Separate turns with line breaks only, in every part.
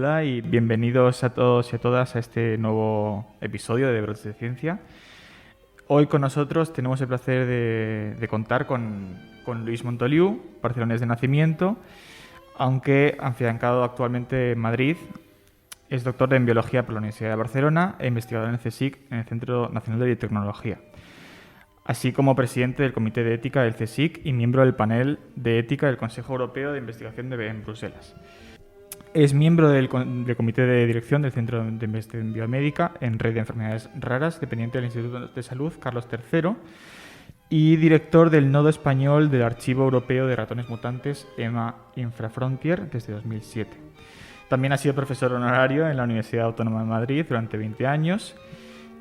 Hola y bienvenidos a todos y a todas a este nuevo episodio de Brotes de Ciencia. Hoy con nosotros tenemos el placer de contar con Luis Montoliu, barcelonés de nacimiento, aunque afiancado actualmente en Madrid. Es doctor en Biología por la Universidad de Barcelona e investigador en el CSIC, en el Centro Nacional de Biotecnología, así como presidente del Comité de Ética del CSIC y miembro del panel de ética del Consejo Europeo de Investigación en Bruselas. Es miembro del Comité de Dirección del Centro de Investigación Biomédica en Red de Enfermedades Raras, dependiente del Instituto de Salud Carlos III, y director del Nodo Español del Archivo Europeo de Ratones Mutantes EMA Infrafrontier desde 2007. También ha sido profesor honorario en la Universidad Autónoma de Madrid durante 20 años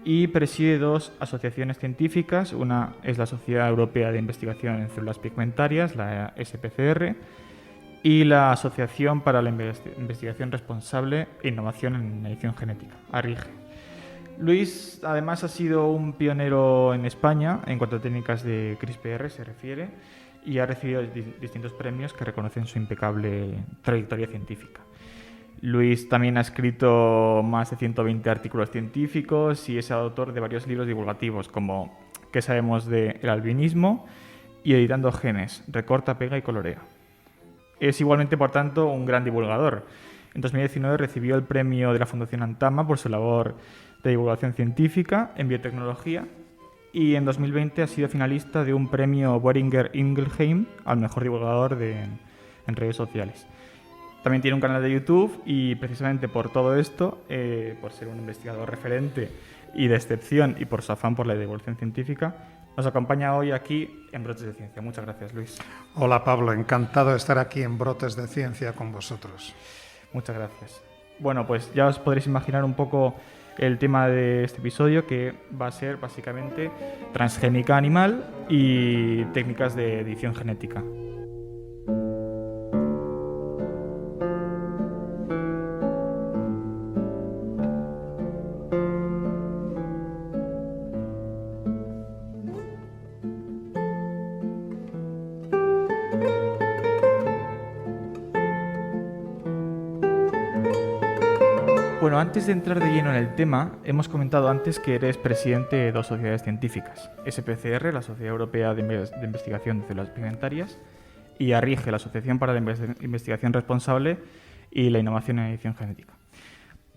y preside dos asociaciones científicas. Una es la Sociedad Europea de Investigación en Células Pigmentarias, la SPCR, y la Asociación para la Investigación Responsable e Innovación en Edición Genética, ARIGE. Luis, además, ha sido un pionero en España en cuanto a técnicas de CRISPR se refiere y ha recibido distintos premios que reconocen su impecable trayectoria científica. Luis también ha escrito más de 120 artículos científicos y es autor de varios libros divulgativos como ¿Qué sabemos del albinismo? Y Editando genes, recorta, pega y colorea. Es igualmente, por tanto, un gran divulgador. En 2019 recibió el premio de la Fundación Antama por su labor de divulgación científica en biotecnología y en 2020 ha sido finalista de un premio Boehringer Ingelheim al mejor divulgador en redes sociales. También tiene un canal de YouTube y precisamente por todo esto, por ser un investigador referente y de excepción y por su afán por la divulgación científica, nos acompaña hoy aquí en Brotes de Ciencia. Muchas gracias, Luis.
Hola, Pablo. Encantado de estar aquí en Brotes de Ciencia con vosotros.
Muchas gracias. Bueno, pues ya os podréis imaginar un poco el tema de este episodio, que va a ser básicamente transgénica animal y técnicas de edición genética. Bueno, antes de entrar de lleno en el tema, hemos comentado antes que eres presidente de dos sociedades científicas, SPCR, la Sociedad Europea de Investigación de Células Pigmentarias, y ARIGE, la Asociación para la Investigación Responsable y la Innovación en Edición Genética.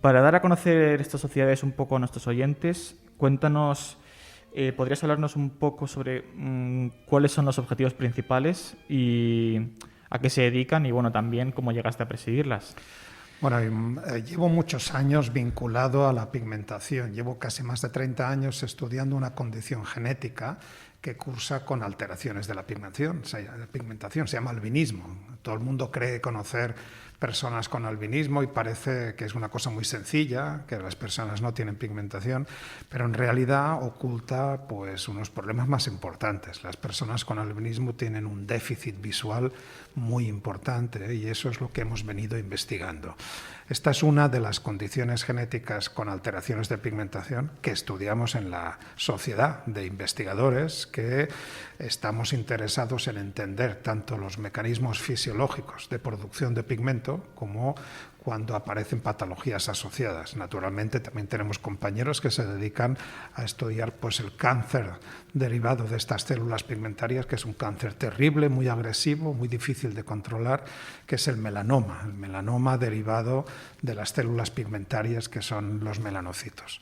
Para dar a conocer estas sociedades un poco a nuestros oyentes, cuéntanos, ¿podrías hablarnos un poco sobre cuáles son los objetivos principales y a qué se dedican y, bueno, también cómo llegaste a presidirlas?
Bueno, llevo muchos años vinculado a la pigmentación. Llevo casi más de 30 años estudiando una condición genética que cursa con alteraciones de la pigmentación. Se llama albinismo. Todo el mundo cree conocer personas con albinismo y parece que es una cosa muy sencilla, que las personas no tienen pigmentación, pero en realidad oculta pues unos problemas más importantes. Las personas con albinismo tienen un déficit visual muy importante y eso es lo que hemos venido investigando. Esta es una de las condiciones genéticas con alteraciones de pigmentación que estudiamos en la Sociedad de Investigadores, que estamos interesados en entender tanto los mecanismos fisiológicos de producción de pigmento como cuando aparecen patologías asociadas. Naturalmente también tenemos compañeros que se dedican a estudiar pues, el cáncer derivado de estas células pigmentarias, que es un cáncer terrible, muy agresivo, muy difícil de controlar, que es el melanoma derivado de las células pigmentarias que son los melanocitos.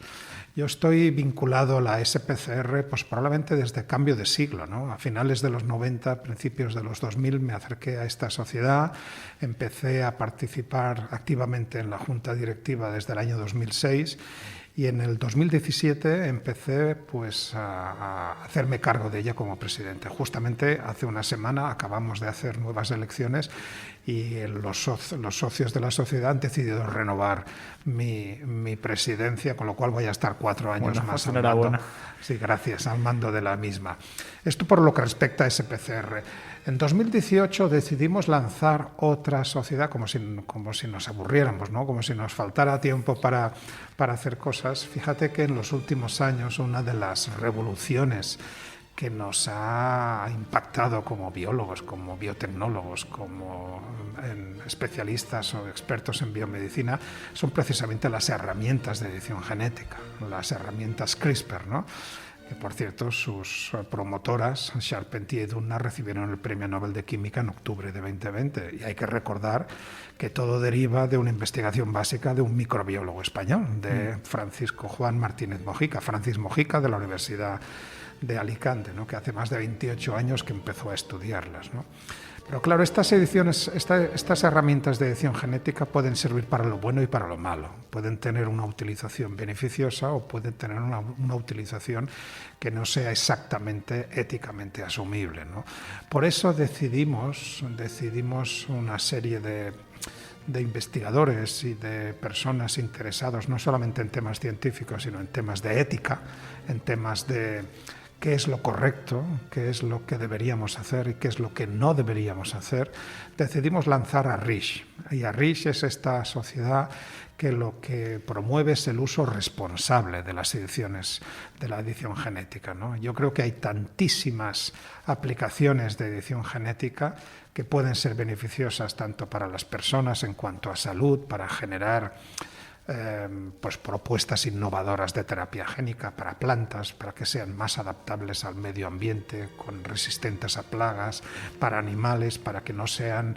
Yo estoy vinculado a la SPCR pues probablemente desde cambio de siglo, ¿no? A finales de los 90, principios de los 2000 me acerqué a esta sociedad, empecé a participar activamente en la junta directiva desde el año 2006 y en el 2017 empecé pues, a hacerme cargo de ella como presidente. Justamente hace una semana acabamos de hacer nuevas elecciones y los socios de la sociedad han decidido renovar mi presidencia, con lo cual voy a estar 4 años más al mando. Sí, gracias, al mando de la misma. Esto por lo que respecta a SPCR. En 2018 decidimos lanzar otra sociedad, como si nos aburriéramos, ¿no? Como si nos faltara tiempo para hacer cosas. Fíjate que en los últimos años una de las revoluciones que nos ha impactado como biólogos, como biotecnólogos, como especialistas o expertos en biomedicina, son precisamente las herramientas de edición genética, las herramientas CRISPR, ¿no? Que por cierto sus promotoras, Charpentier y Doudna, recibieron el Premio Nobel de Química en octubre de 2020. Y hay que recordar que todo deriva de una investigación básica de un microbiólogo español, de Francisco Juan Martínez Mojica, Francis Mojica, de la Universidad de Alicante, ¿no? Que hace más de 28 años que empezó a estudiarlas, ¿no? Pero claro, estas herramientas de edición genética pueden servir para lo bueno y para lo malo. Pueden tener una utilización beneficiosa o pueden tener una utilización que no sea exactamente éticamente asumible, ¿no? Por eso decidimos una serie de investigadores y de personas interesados no solamente en temas científicos, sino en temas de ética, en temas de qué es lo correcto, qué es lo que deberíamos hacer y qué es lo que no deberíamos hacer, decidimos lanzar ARISH. Y ARISH es esta sociedad que lo que promueve es el uso responsable de las ediciones, de la edición genética, ¿no? Yo creo que hay tantísimas aplicaciones de edición genética que pueden ser beneficiosas tanto para las personas en cuanto a salud, para generar pues propuestas innovadoras de terapia génica para plantas, para que sean más adaptables al medio ambiente, con resistentes a plagas, para animales, para que no sean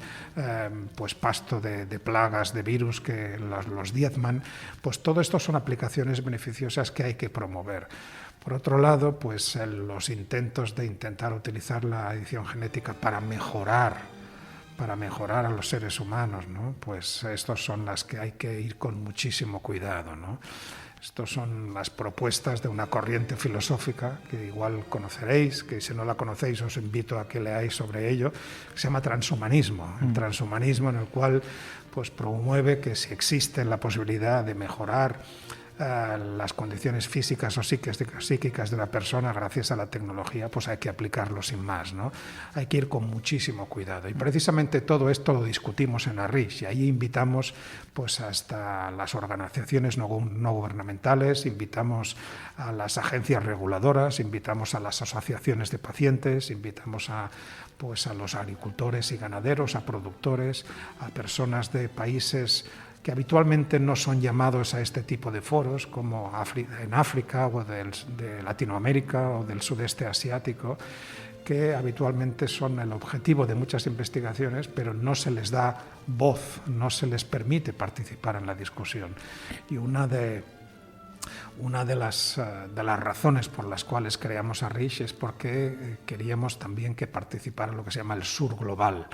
pues pasto de plagas, de virus que los diezman. Pues todo esto son aplicaciones beneficiosas que hay que promover. Por otro lado, pues los intentos de intentar utilizar la edición genética para mejorar a los seres humanos, ¿no? Pues estos son las que hay que ir con muchísimo cuidado, ¿no? Estos son las propuestas de una corriente filosófica que igual conoceréis, que si no la conocéis os invito a que leáis sobre ello, que se llama transhumanismo. El transhumanismo en el cual pues promueve que si existe la posibilidad de mejorar las condiciones físicas o psíquicas de la persona gracias a la tecnología, pues hay que aplicarlo sin más, ¿no? Hay que ir con muchísimo cuidado. Y precisamente todo esto lo discutimos en ARISH y ahí invitamos pues hasta las organizaciones no gubernamentales, invitamos a las agencias reguladoras, invitamos a las asociaciones de pacientes, invitamos a los agricultores y ganaderos, a productores, a personas de países que habitualmente no son llamados a este tipo de foros, como en África o de Latinoamérica o del sudeste asiático, que habitualmente son el objetivo de muchas investigaciones, pero no se les da voz, no se les permite participar en la discusión. Y una de las razones por las cuales creamos ARISH es porque queríamos también que participara lo que se llama el sur global,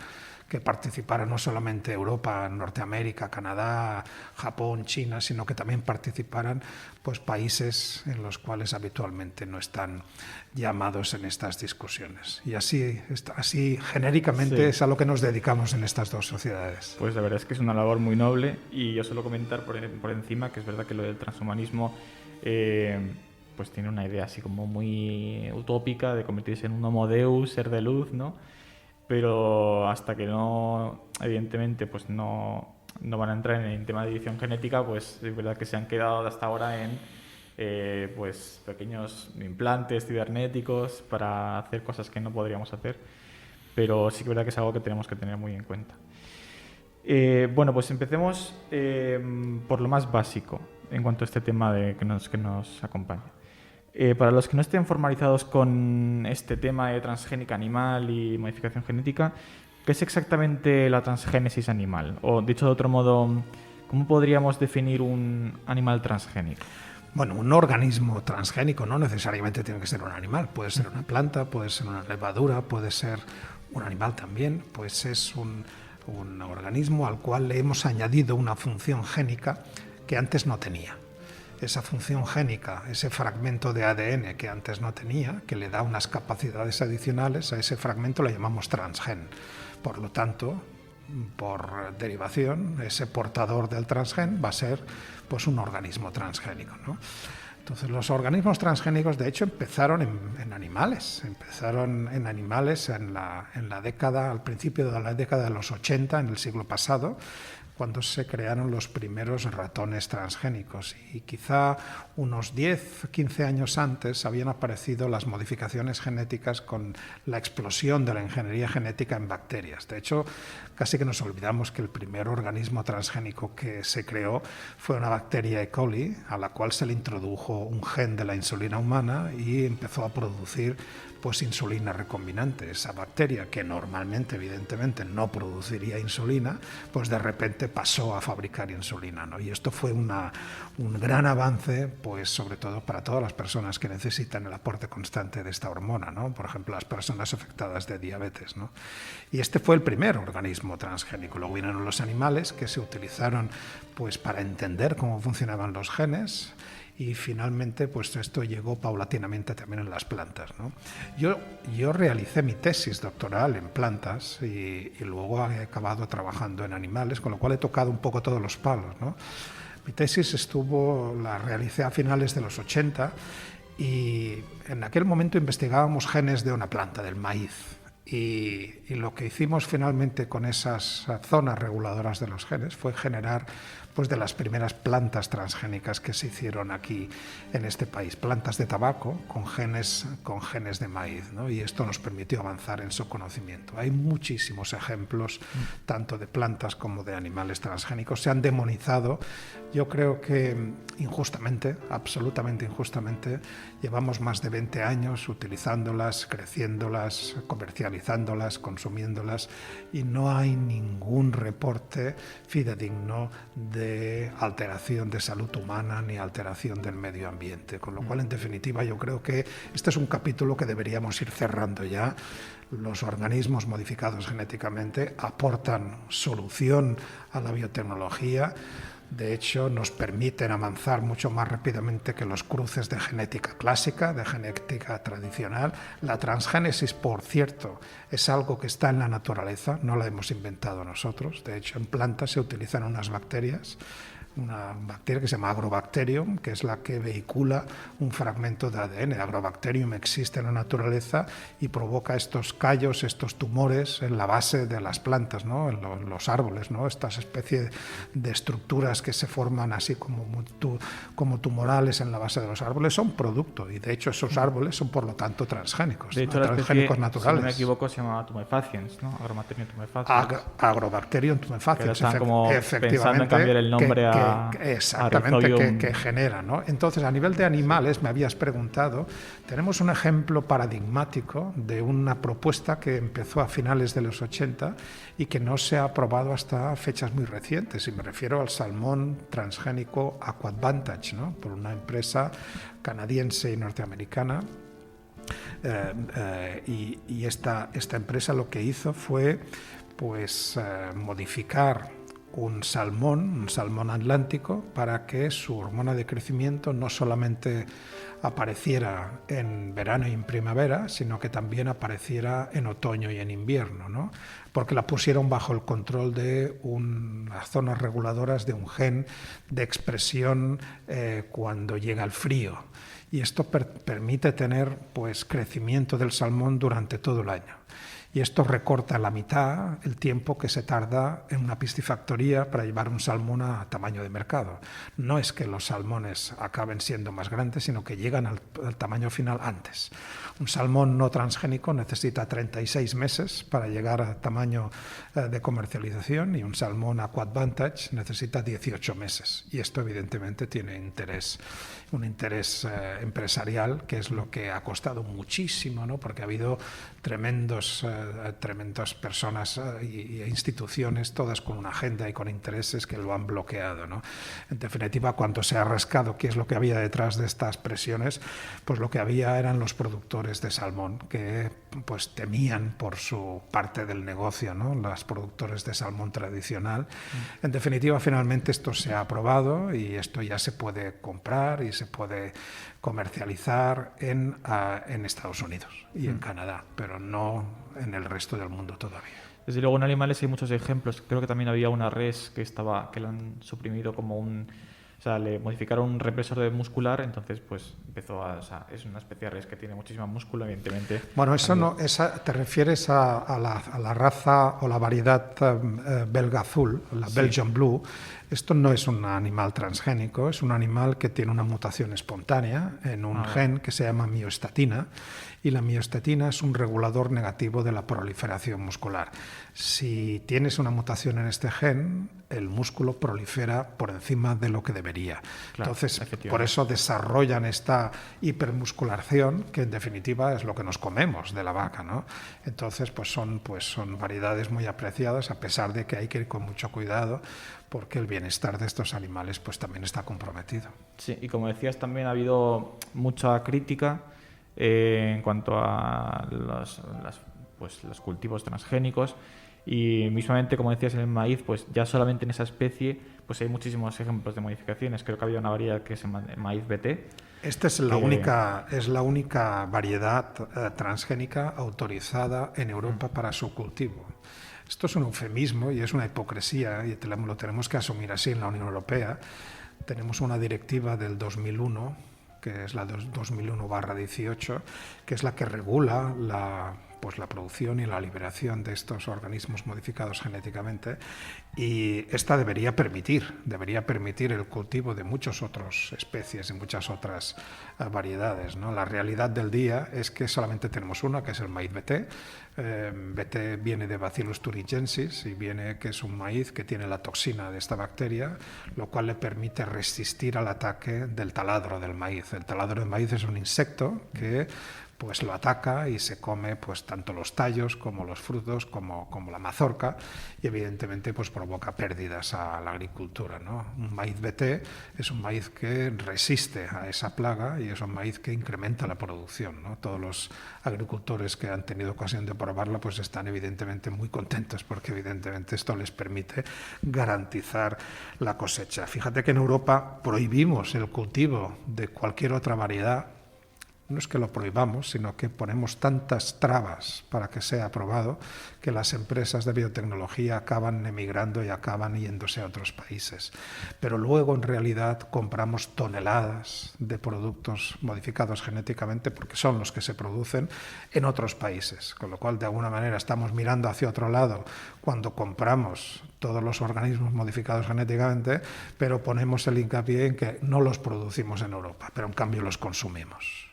que participara no solamente Europa, Norteamérica, Canadá, Japón, China, sino que también participaran pues, países en los cuales habitualmente no están llamados en estas discusiones. Y así genéricamente es a lo que nos dedicamos en estas dos sociedades.
Pues la verdad es que es una labor muy noble y yo suelo comentar por encima que es verdad que lo del transhumanismo pues tiene una idea así como muy utópica de convertirse en un homo deus, ser de luz, ¿no? Pero hasta que no, evidentemente, pues no van a entrar en el tema de edición genética, pues es verdad que se han quedado hasta ahora en pues pequeños implantes cibernéticos para hacer cosas que no podríamos hacer, pero sí que es verdad que es algo que tenemos que tener muy en cuenta. Bueno, pues empecemos por lo más básico en cuanto a este tema que nos acompaña. Para los que no estén formalizados con este tema de transgénica animal y modificación genética, ¿qué es exactamente la transgénesis animal? O dicho de otro modo, ¿cómo podríamos definir un animal transgénico?
Bueno, un organismo transgénico no necesariamente tiene que ser un animal, puede ser una planta, puede ser una levadura, puede ser un animal también, pues es un organismo al cual le hemos añadido una función génica que antes no tenía. Esa función génica, ese fragmento de ADN que antes no tenía, que le da unas capacidades adicionales, a ese fragmento le llamamos transgen. Por lo tanto, por derivación, ese portador del transgen va a ser pues, un organismo transgénico, ¿no? Entonces, los organismos transgénicos, de hecho, empezaron en animales. Empezaron en animales al principio de la década de los 80, en el siglo pasado, cuando se crearon los primeros ratones transgénicos. Y quizá unos 10, 15 años antes habían aparecido las modificaciones genéticas con la explosión de la ingeniería genética en bacterias. De hecho, casi que nos olvidamos que el primer organismo transgénico que se creó fue una bacteria E. coli, a la cual se le introdujo un gen de la insulina humana y empezó a producir pues insulina recombinante. Esa bacteria, que normalmente, evidentemente, no produciría insulina, pues de repente pasó a fabricar insulina, ¿no? Y esto fue un gran avance, pues sobre todo para todas las personas que necesitan el aporte constante de esta hormona, ¿no? Por ejemplo, las personas afectadas de diabetes, ¿no? Y este fue el primer organismo transgénico. Luego vinieron los animales, que se utilizaron pues para entender cómo funcionaban los genes. Y finalmente, pues esto llegó paulatinamente también en las plantas, ¿no? Yo realicé mi tesis doctoral en plantas y luego he acabado trabajando en animales, con lo cual he tocado un poco todos los palos, ¿no? Mi tesis la realicé a finales de los 80 y en aquel momento investigábamos genes de una planta, del maíz. Y lo que hicimos finalmente con esas zonas reguladoras de los genes fue generar pues de las primeras plantas transgénicas que se hicieron aquí en este país, plantas de tabaco con genes de maíz, ¿no? Y esto nos permitió avanzar en su conocimiento. Hay muchísimos ejemplos, tanto de plantas como de animales transgénicos. Se han demonizado. Yo creo que injustamente, absolutamente injustamente, llevamos más de 20 años utilizándolas, creciéndolas, comercializándolas, consumiéndolas, y no hay ningún reporte fidedigno de alteración de salud humana ni alteración del medio ambiente. Con lo cual, en definitiva, yo creo que este es un capítulo que deberíamos ir cerrando ya. Los organismos modificados genéticamente aportan solución a la biotecnología. De hecho, nos permiten avanzar mucho más rápidamente que los cruces de genética clásica, de genética tradicional. La transgénesis, por cierto, es algo que está en la naturaleza, no la hemos inventado nosotros. De hecho, en plantas se utilizan unas bacterias, una bacteria que se llama Agrobacterium, que es la que vehicula un fragmento de ADN. Agrobacterium existe en la naturaleza y provoca estos callos, estos tumores en la base de las plantas, ¿no? En los árboles, ¿no? Estas especies de estructuras que se forman así como tumorales en la base de los árboles son producto, y de hecho esos árboles son por lo tanto transgénicos.
De hecho,
transgénicos naturales.
Si no me equivoco, se llama tumefaciens, ¿no? Agrobacterium tumefaciens.
Agrobacterium tumefaciens,
están como
efectivamente,
pensando en cambiar el nombre
exactamente, que genera, ¿no? Entonces, a nivel de animales, me habías preguntado, tenemos un ejemplo paradigmático de una propuesta que empezó a finales de los 80 y que no se ha aprobado hasta fechas muy recientes, y me refiero al salmón transgénico AquAdvantage, ¿no? Por una empresa canadiense y norteamericana. Y esta empresa lo que hizo fue pues modificar un salmón atlántico para que su hormona de crecimiento no solamente apareciera en verano y en primavera, sino que también apareciera en otoño y en invierno, ¿no? Porque la pusieron bajo el control de unas zonas reguladoras de un gen de expresión cuando llega el frío. Y esto permite tener pues crecimiento del salmón durante todo el año. Y esto recorta a la mitad el tiempo que se tarda en una piscifactoría para llevar un salmón a tamaño de mercado. No es que los salmones acaben siendo más grandes, sino que llegan al tamaño final antes. Un salmón no transgénico necesita 36 meses para llegar a tamaño de comercialización, y un salmón AquAdvantage necesita 18 meses. Y esto evidentemente tiene un interés empresarial, que es lo que ha costado muchísimo, ¿no? Porque ha habido tremendas personas e instituciones, todas con una agenda y con intereses, que lo han bloqueado, ¿no? En definitiva, cuando se ha rascado qué es lo que había detrás de estas presiones, pues lo que había eran los productores de salmón, que pues temían por su parte del negocio, ¿no? Los productores de salmón tradicional. En definitiva, finalmente esto se ha aprobado y esto ya se puede comprar y se puede comercializar en Estados Unidos y en Canadá, pero no en el resto del mundo todavía.
Desde luego, en animales hay muchos ejemplos. Creo que también había una res que le han suprimido como le modificaron un represor muscular, entonces pues o sea, es una especie de res que tiene muchísimo músculo, evidentemente.
Bueno, eso no, te refieres a la raza o la variedad belga azul, la Belgian Blue. Esto no es un animal transgénico, es un animal que tiene una mutación espontánea en un gen que se llama miostatina, y la miostatina es un regulador negativo de la proliferación muscular. Si tienes una mutación en este gen, el músculo prolifera por encima de lo que debería. Claro, entonces, por eso desarrollan esta hipermusculación, que en definitiva es lo que nos comemos de la vaca, ¿no? Entonces, pues son variedades muy apreciadas, a pesar de que hay que ir con mucho cuidado, porque el bienestar de estos animales pues también está comprometido.
Sí, y como decías, también ha habido mucha crítica en cuanto a los cultivos transgénicos, y mismamente, como decías, en el maíz, pues ya solamente en esa especie pues hay muchísimos ejemplos de modificaciones. Creo que había una variedad que es el maíz BT.
Esta es la única variedad transgénica autorizada en Europa para su cultivo. Esto es un eufemismo y es una hipocresía, y lo tenemos que asumir así en la Unión Europea. Tenemos una directiva del 2001, que es la 2001/18, que es la que regula la producción y la liberación de estos organismos modificados genéticamente, y esta debería permitir el cultivo de muchas otras especies y muchas otras variedades, ¿no? La realidad del día es que solamente tenemos una, que es el maíz BT. BT viene de Bacillus thuringiensis, y que es un maíz que tiene la toxina de esta bacteria, lo cual le permite resistir al ataque del taladro del maíz. El taladro del maíz es un insecto que pues lo ataca y se come pues tanto los tallos como los frutos como la mazorca, y evidentemente pues provoca pérdidas a la agricultura, ¿no? Un maíz BT es un maíz que resiste a esa plaga y es un maíz que incrementa la producción, ¿no? Todos los agricultores que han tenido ocasión de probarla pues están evidentemente muy contentos, porque evidentemente esto les permite garantizar la cosecha. Fíjate que en Europa prohibimos el cultivo de cualquier otra variedad. No es que lo prohibamos, sino que ponemos tantas trabas para que sea aprobado, que las empresas de biotecnología acaban emigrando y acaban yéndose a otros países. Pero luego, en realidad, compramos toneladas de productos modificados genéticamente, porque son los que se producen en otros países. Con lo cual, de alguna manera, estamos mirando hacia otro lado cuando compramos todos los organismos modificados genéticamente, pero ponemos el hincapié en que no los producimos en Europa, pero en cambio los consumimos.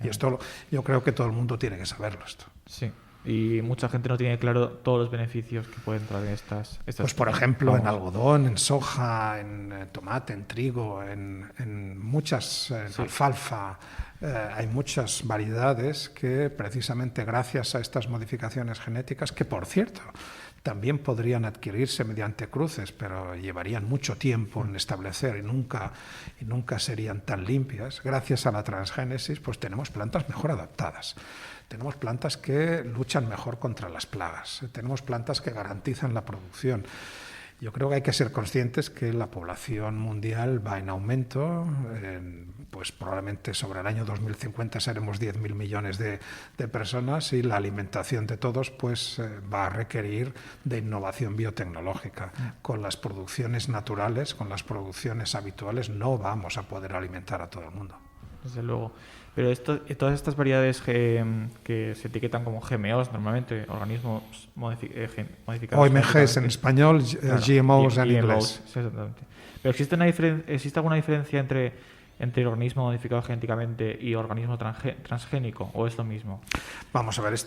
Y esto yo creo que todo el mundo tiene que saberlo. Esto.
Sí, y mucha gente no tiene claro todos los beneficios que pueden traer estas
pues por ejemplo, en algodón, en soja, en tomate, en trigo, en muchas, en alfalfa. Hay muchas variedades que precisamente gracias a estas modificaciones genéticas, que por cierto también podrían adquirirse mediante cruces, pero llevarían mucho tiempo en establecer y nunca serían tan limpias. Gracias a la transgénesis, pues tenemos plantas mejor adaptadas. Tenemos plantas que luchan mejor contra las plagas. Tenemos plantas que garantizan la producción. Yo creo que hay que ser conscientes que la población mundial va en aumento, pues probablemente sobre el año 2050 seremos 10.000 millones de personas, y la alimentación de todos pues va a requerir de innovación biotecnológica. Con las producciones naturales, con las producciones habituales, no vamos a poder alimentar a todo el mundo.
Desde luego. Pero todas estas variedades que se etiquetan como GMOs, normalmente, organismos modificados.
OMGs en español, claro, GMOs en inglés.
Exactamente. Pero ¿existe alguna diferencia entre organismo modificado genéticamente y organismo transgénico, o es lo mismo?
Vamos a ver,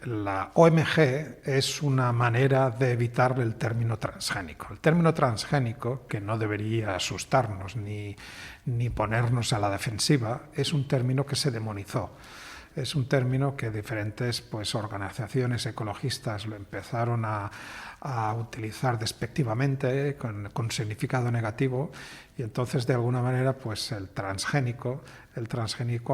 la OMG es una manera de evitar el término transgénico. El término transgénico, que no debería asustarnos ni ponernos a la defensiva, es un término que se demonizó. Es un término que diferentes organizaciones ecologistas lo empezaron a utilizar despectivamente, con significado negativo, y entonces de alguna manera el transgénico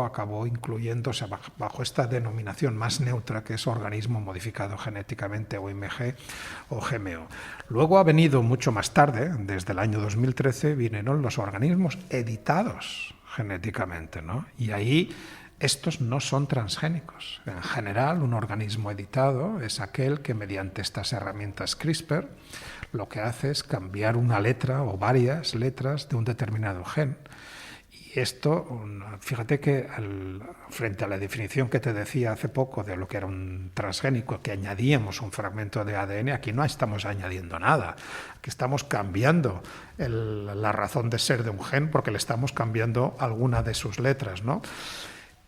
acabó incluyéndose bajo esta denominación más neutra, que es organismo modificado genéticamente, OMG o GMO. Luego ha venido mucho más tarde, desde el año 2013, vinieron los organismos editados genéticamente, ¿no? Y ahí estos no son transgénicos. En general, un organismo editado es aquel que mediante estas herramientas CRISPR lo que hace es cambiar una letra o varias letras de un determinado gen. Y esto, fíjate que frente a la definición que te decía hace poco de lo que era un transgénico, que añadíamos un fragmento de ADN, aquí no estamos añadiendo nada, aquí estamos cambiando la razón de ser de un gen porque le estamos cambiando alguna de sus letras, ¿no?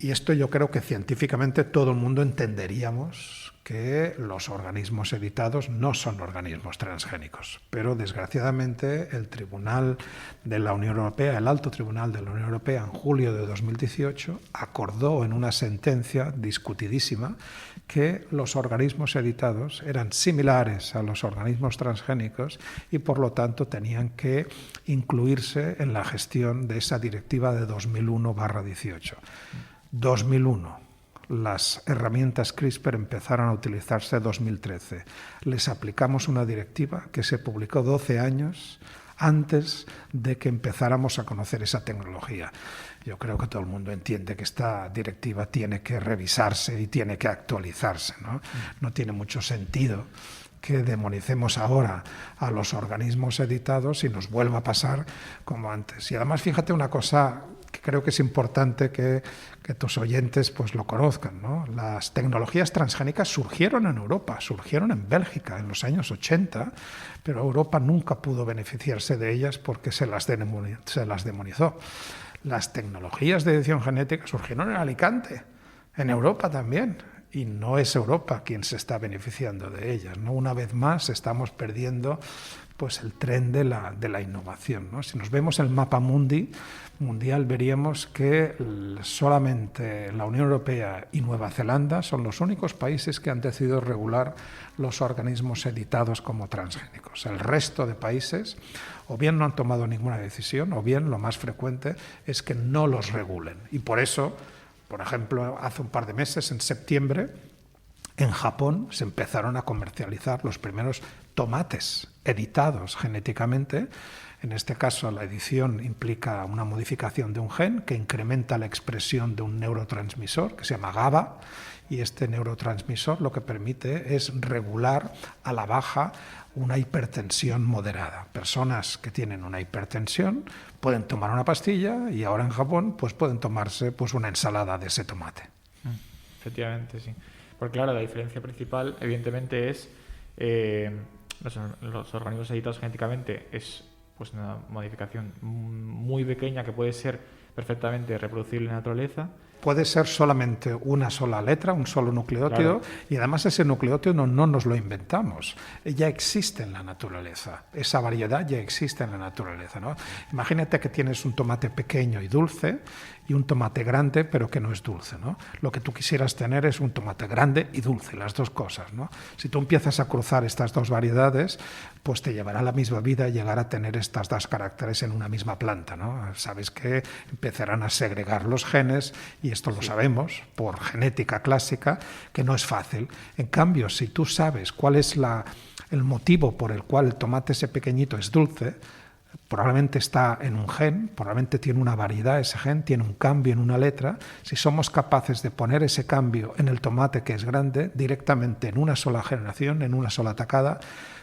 Y esto yo creo que científicamente todo el mundo entenderíamos que los organismos editados no son organismos transgénicos. Pero desgraciadamente el Tribunal de la Unión Europea, el Alto Tribunal de la Unión Europea, en julio de 2018, acordó en una sentencia discutidísima que los organismos editados eran similares a los organismos transgénicos y por lo tanto tenían que incluirse en la gestión de esa directiva de 2001/18. 2001. Las herramientas CRISPR empezaron a utilizarse en 2013. Les aplicamos una directiva que se publicó 12 años antes de que empezáramos a conocer esa tecnología. Yo creo que todo el mundo entiende que esta directiva tiene que revisarse y tiene que actualizarse, ¿no? No tiene mucho sentido que demonicemos ahora a los organismos editados y nos vuelva a pasar como antes. Y además, fíjate una cosa que creo que es importante que tus oyentes pues lo conozcan, ¿no? Las tecnologías transgénicas surgieron en Europa, surgieron en Bélgica en los años 80, pero Europa nunca pudo beneficiarse de ellas porque se las demonizó. Las tecnologías de edición genética surgieron en Alicante, en Europa también, y no es Europa quien se está beneficiando de ellas, ¿no? Una vez más estamos perdiendo pues el tren de la innovación, ¿no? Si nos vemos el mapa mundial veríamos que solamente la Unión Europea y Nueva Zelanda son los únicos países que han decidido regular los organismos editados como transgénicos. El resto de países o bien no han tomado ninguna decisión o bien lo más frecuente es que no los regulen. Y por eso, por ejemplo, hace un par de meses, en septiembre, en Japón se empezaron a comercializar los primeros tomates editados genéticamente. En este caso, la edición implica una modificación de un gen que incrementa la expresión de un neurotransmisor que se llama GABA, y este neurotransmisor lo que permite es regular a la baja una hipertensión moderada. Personas que tienen una hipertensión pueden tomar una pastilla y ahora en Japón pues pueden tomarse pues una ensalada de ese tomate.
Efectivamente, sí. Porque claro, la diferencia principal evidentemente es los organismos editados genéticamente es pues una modificación muy pequeña que puede ser perfectamente reproducible en la naturaleza.
Puede ser solamente una sola letra, un solo nucleótido, claro. Y además ese nucleótido no nos lo inventamos, ya existe en la naturaleza, esa variedad ya existe en la naturaleza, ¿no? Imagínate que tienes un tomate pequeño y dulce y un tomate grande pero que no es dulce, ¿no? Lo que tú quisieras tener es un tomate grande y dulce, las dos cosas, ¿no? Si tú empiezas a cruzar estas dos variedades, pues te llevará la misma vida llegar a tener estas dos caracteres en una misma planta, ¿no? Sabes que empezarán a segregar los genes y esto lo sabemos por genética clásica, que no es fácil. En cambio, si tú sabes cuál es el motivo por el cual el tomate ese pequeñito es dulce, probablemente está en un gen, probablemente tiene una variedad ese gen, tiene un cambio en una letra. Si somos capaces de poner ese cambio en el tomate que es grande, directamente en una sola generación, en una sola tacada,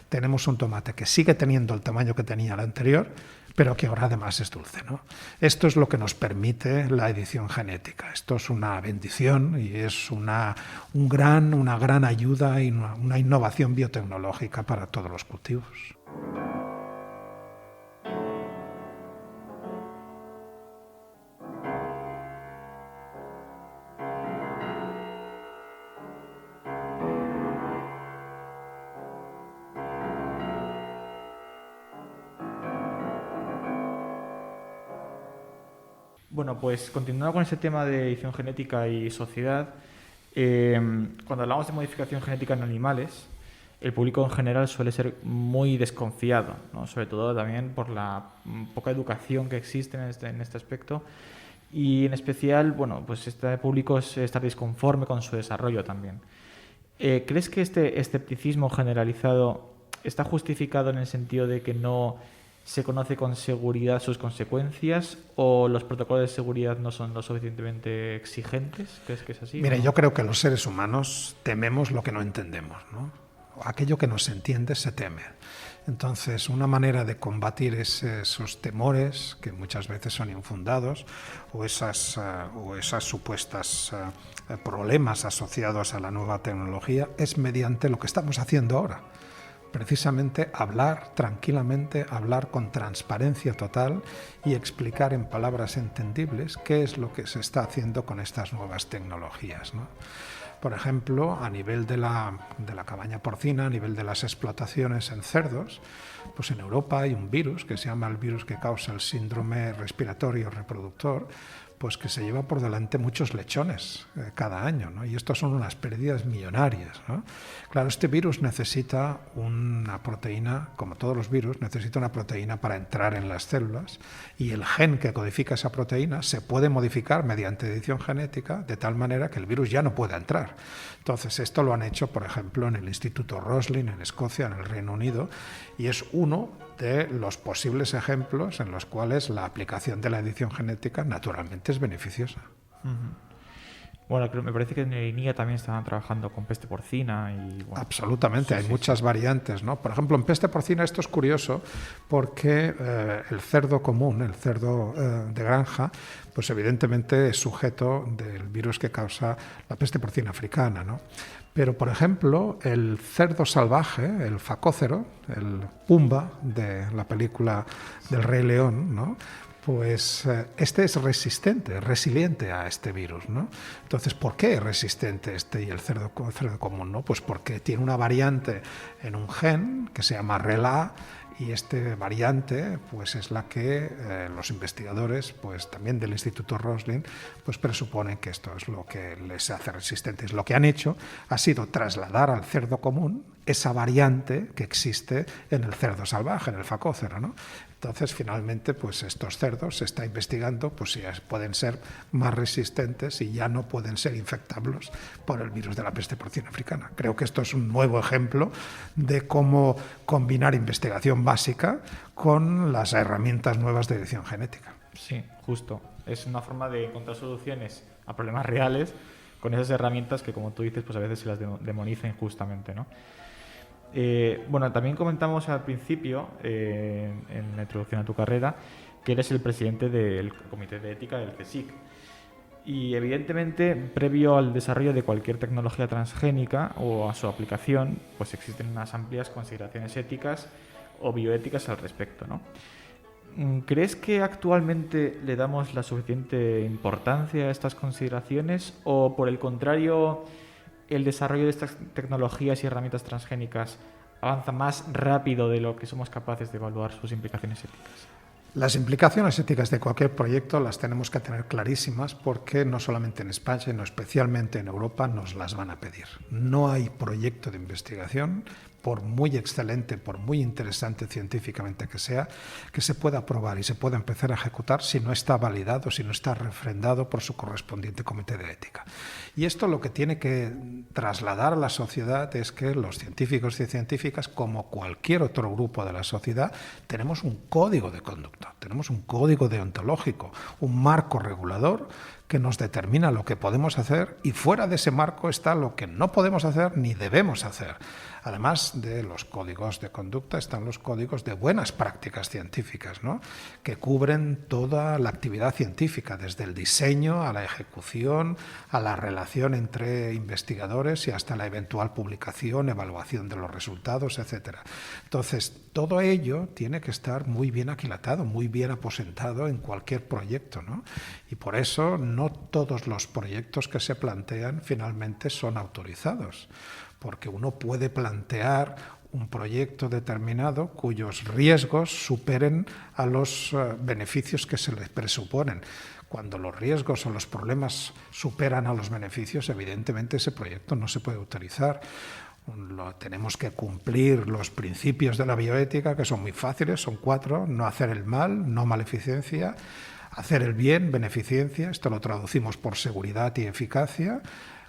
tenemos un tomate que sigue teniendo el tamaño que tenía el anterior, pero que ahora además es dulce, ¿no? Esto es lo que nos permite la edición genética. Esto es una bendición y es una gran ayuda y una innovación biotecnológica para todos los cultivos.
Bueno, pues continuando con este tema de edición genética y sociedad, cuando hablamos de modificación genética en animales, el público en general suele ser muy desconfiado, ¿no? Sobre todo también por la poca educación que existe en este aspecto y en especial, bueno, pues este público está disconforme con su desarrollo también. ¿Crees que este escepticismo generalizado está justificado en el sentido de que no se conoce con seguridad sus consecuencias o los protocolos de seguridad no son lo suficientemente exigentes? ¿Crees que es así?
Mira,
¿no?
Yo creo que los seres humanos tememos lo que no entendemos, ¿no? Aquello que no se entiende se teme. Entonces, una manera de combatir esos temores, que muchas veces son infundados, o esas supuestas problemas asociados a la nueva tecnología, es mediante lo que estamos haciendo ahora. Precisamente hablar tranquilamente, hablar con transparencia total y explicar en palabras entendibles qué es lo que se está haciendo con estas nuevas tecnologías, ¿no? Por ejemplo, a nivel de la cabaña porcina, a nivel de las explotaciones en cerdos, pues en Europa hay un virus que se llama el virus que causa el síndrome respiratorio reproductor, pues que se lleva por delante muchos lechones cada año, ¿no? Y estos son unas pérdidas millonarias, ¿no? Claro, este virus necesita una proteína, como todos los virus, necesita una proteína para entrar en las células, y el gen que codifica esa proteína se puede modificar mediante edición genética de tal manera que el virus ya no pueda entrar. Entonces, esto lo han hecho, por ejemplo, en el Instituto Roslin, en Escocia, en el Reino Unido, y es uno de los posibles ejemplos en los cuales la aplicación de la edición genética naturalmente es beneficiosa.
Bueno, me parece que en el INIA también estaban trabajando con peste porcina. Bueno,
absolutamente, hay muchas variantes, ¿no? Por ejemplo, en peste porcina esto es curioso porque el cerdo común, el cerdo de granja, pues evidentemente es sujeto del virus que causa la peste porcina africana, ¿no? Pero, por ejemplo, el cerdo salvaje, el facócero, el Pumba de la película del Rey León, ¿no? Pues este es resistente, resiliente a este virus, ¿no? Entonces, ¿por qué es resistente este y el cerdo común, ¿no? Pues porque tiene una variante en un gen que se llama RELA, y este variante pues es la que los investigadores pues también del Instituto Roslin pues presuponen que esto es lo que les hace resistentes. Lo que han hecho ha sido trasladar al cerdo común esa variante que existe en el cerdo salvaje, en el facócero, ¿no? Entonces, finalmente, pues estos cerdos se está investigando pues si pueden ser más resistentes y ya no pueden ser infectables por el virus de la peste porcina africana. Creo que esto es un nuevo ejemplo de cómo combinar investigación básica con las herramientas nuevas de edición genética.
Sí, justo. Es una forma de encontrar soluciones a problemas reales con esas herramientas que, como tú dices, pues a veces se las demonizan injustamente, ¿no? Bueno, también comentamos al principio, en la introducción a tu carrera, que eres el presidente del Comité de Ética del CSIC. Y evidentemente, previo al desarrollo de cualquier tecnología transgénica o a su aplicación, pues existen unas amplias consideraciones éticas o bioéticas al respecto, ¿no? ¿Crees que actualmente le damos la suficiente importancia a estas consideraciones o, por el contrario, el desarrollo de estas tecnologías y herramientas transgénicas avanza más rápido de lo que somos capaces de evaluar sus implicaciones éticas?
Las implicaciones éticas de cualquier proyecto las tenemos que tener clarísimas porque no solamente en España, sino especialmente en Europa nos las van a pedir. No hay proyecto de investigación, por muy excelente, por muy interesante científicamente que sea, que se pueda aprobar y se pueda empezar a ejecutar si no está validado, si no está refrendado por su correspondiente comité de ética. Y esto lo que tiene que trasladar a la sociedad es que los científicos y científicas, como cualquier otro grupo de la sociedad, tenemos un código de conducta, tenemos un código deontológico, un marco regulador que nos determina lo que podemos hacer, y fuera de ese marco está lo que no podemos hacer ni debemos hacer. Además de los códigos de conducta están los códigos de buenas prácticas científicas, ¿no? Que cubren toda la actividad científica, desde el diseño a la ejecución, a la relación entre investigadores y hasta la eventual publicación, evaluación de los resultados, etc. Entonces, todo ello tiene que estar muy bien aquilatado, muy bien aposentado en cualquier proyecto, ¿no? Y por eso no todos los proyectos que se plantean finalmente son autorizados, porque uno puede plantear un proyecto determinado cuyos riesgos superen a los beneficios que se les presuponen. Cuando los riesgos o los problemas superan a los beneficios, evidentemente ese proyecto no se puede autorizar. Tenemos que cumplir los principios de la bioética, que son muy fáciles, son 4: no hacer el mal, no maleficencia; hacer el bien, beneficencia, esto lo traducimos por seguridad y eficacia;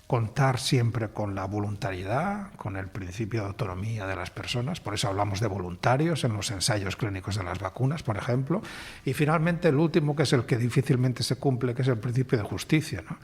contar siempre con la voluntariedad, con el principio de autonomía de las personas, por eso hablamos de voluntarios en los ensayos clínicos de las vacunas, por ejemplo; y finalmente el último, que es el que difícilmente se cumple, que es el principio de justicia, ¿no?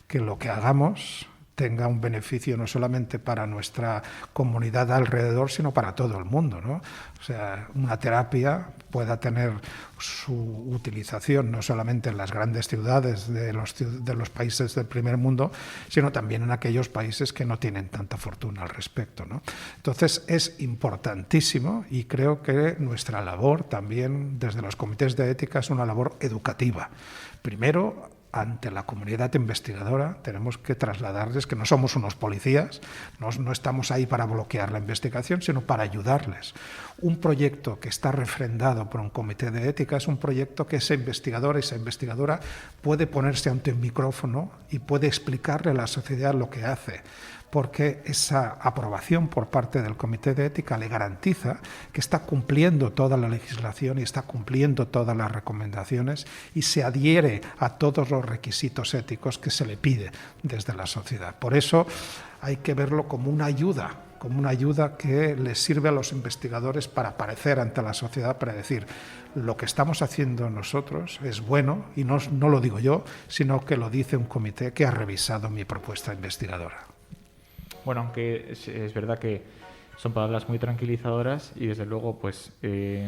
Que lo que hagamos tenga un beneficio no solamente para nuestra comunidad alrededor, sino para todo el mundo, ¿no? O sea, una terapia pueda tener su utilización no solamente en las grandes ciudades de los países del primer mundo, sino también en aquellos países que no tienen tanta fortuna al respecto, ¿no? Entonces es importantísimo, y creo que nuestra labor también desde los comités de ética es una labor educativa. Primero, ante la comunidad investigadora tenemos que trasladarles que no somos unos policías, no estamos ahí para bloquear la investigación, sino para ayudarles. Un proyecto que está refrendado por un comité de ética es un proyecto que ese investigador, esa investigadora puede ponerse ante un micrófono y puede explicarle a la sociedad lo que hace, porque esa aprobación por parte del Comité de Ética le garantiza que está cumpliendo toda la legislación y está cumpliendo todas las recomendaciones y se adhiere a todos los requisitos éticos que se le pide desde la sociedad. Por eso hay que verlo como una ayuda que les sirve a los investigadores para aparecer ante la sociedad, para decir lo que estamos haciendo nosotros es bueno, y no lo digo yo, sino que lo dice un comité que ha revisado mi propuesta investigadora.
Bueno, aunque es verdad que son palabras muy tranquilizadoras y desde luego pues es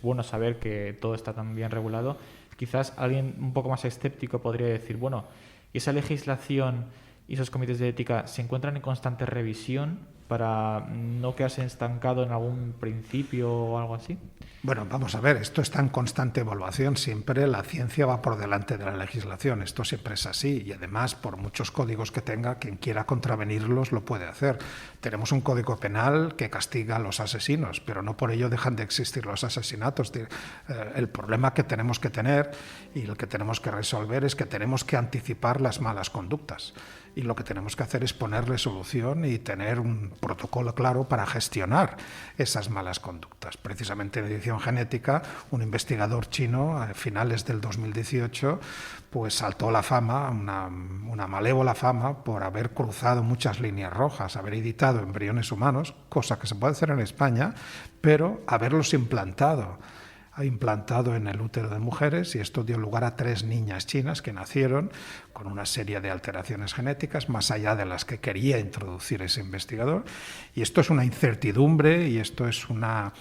bueno saber que todo está tan bien regulado. Quizás alguien un poco más escéptico podría decir, bueno, ¿y esa legislación y esos comités de ética se encuentran en constante revisión para no quedarse estancado en algún principio o algo así?
Bueno, vamos a ver, esto está en constante evaluación, siempre la ciencia va por delante de la legislación, esto siempre es así, y además por muchos códigos que tenga, quien quiera contravenirlos lo puede hacer. Tenemos un código penal que castiga a los asesinos, pero no por ello dejan de existir los asesinatos. El problema que tenemos que tener y el que tenemos que resolver es que tenemos que anticipar las malas conductas. Y lo que tenemos que hacer es ponerle solución y tener un protocolo claro para gestionar esas malas conductas. Precisamente en edición genética, un investigador chino a finales del 2018 pues saltó la fama, una malévola fama, por haber cruzado muchas líneas rojas, haber editado embriones humanos, cosa que se puede hacer en España, pero haberlos implantado en el útero de mujeres, y esto dio lugar a 3 niñas chinas que nacieron con una serie de alteraciones genéticas más allá de las que quería introducir ese investigador. Y esto es una incertidumbre y esto es una